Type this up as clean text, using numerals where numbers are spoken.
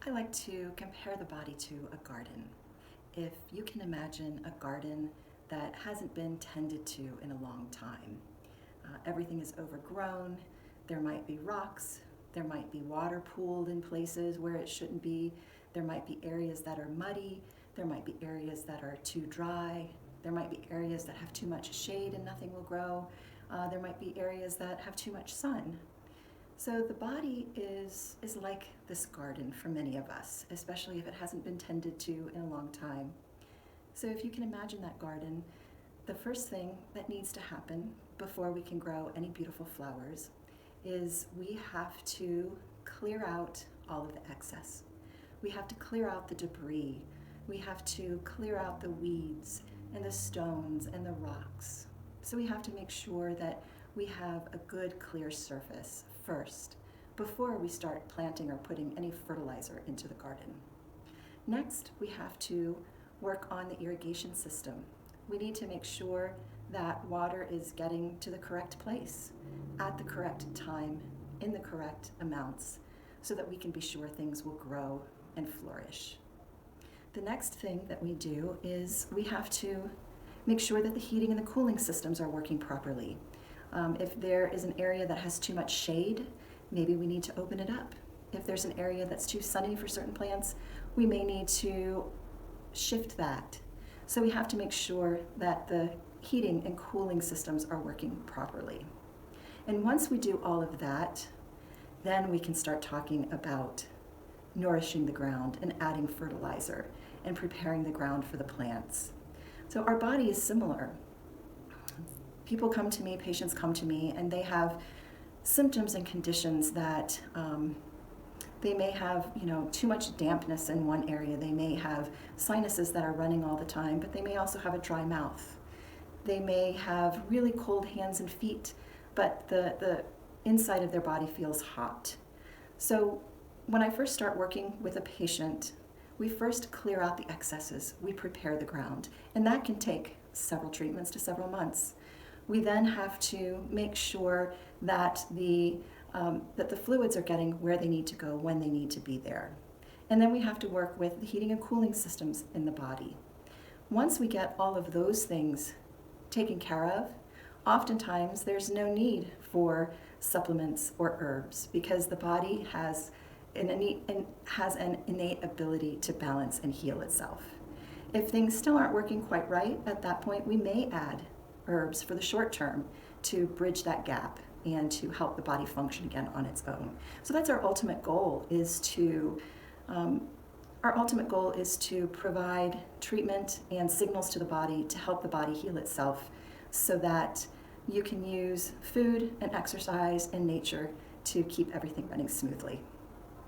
I like to compare the body to a garden. If you can imagine a garden that hasn't been tended to in a long time, everything is overgrown, there might be rocks, there might be water pooled in places where it shouldn't be, there might be areas that are muddy, there might be areas that are too dry, there might be areas that have too much shade and nothing will grow, there might be areas that have too much sun. So the body is like this garden for many of us, especially if it hasn't been tended to in a long time. So if you can imagine that garden, the first thing that needs to happen before we can grow any beautiful flowers is we have to clear out all of the excess. We have to clear out the debris. We have to clear out the weeds and the stones and the rocks. So we have to make sure that we have a good clear surface first before we start planting or putting any fertilizer into the garden. Next, we have to work on the irrigation system. We need to make sure that water is getting to the correct place at the correct time in the correct amounts so that we can be sure things will grow and flourish. The next thing that we do is we have to make sure that the heating and the cooling systems are working properly. If there is an area that has too much shade, maybe we need to open it up. If there's an area that's too sunny for certain plants, we may need to shift that. So we have to make sure that the heating and cooling systems are working properly. And once we do all of that, then we can start talking about nourishing the ground and adding fertilizer and preparing the ground for the plants. So our body is similar. People come to me, patients come to me, and they have symptoms and conditions that they may have, too much dampness in one area. They may have sinuses that are running all the time, but they may also have a dry mouth. They may have really cold hands and feet, but the inside of their body feels hot. So when I first start working with a patient, we first clear out the excesses. We prepare the ground, and that can take several treatments to several months. We then have to make sure that the fluids are getting where they need to go when they need to be there. And then we have to work with the heating and cooling systems in the body. Once we get all of those things taken care of, oftentimes there's no need for supplements or herbs because the body has an innate ability to balance and heal itself. If things still aren't working quite right, at that point we may add herbs for the short term to bridge that gap and to help the body function again on its own. So that's our ultimate goal is to provide treatment and signals to the body to help the body heal itself so that you can use food and exercise and nature to keep everything running smoothly.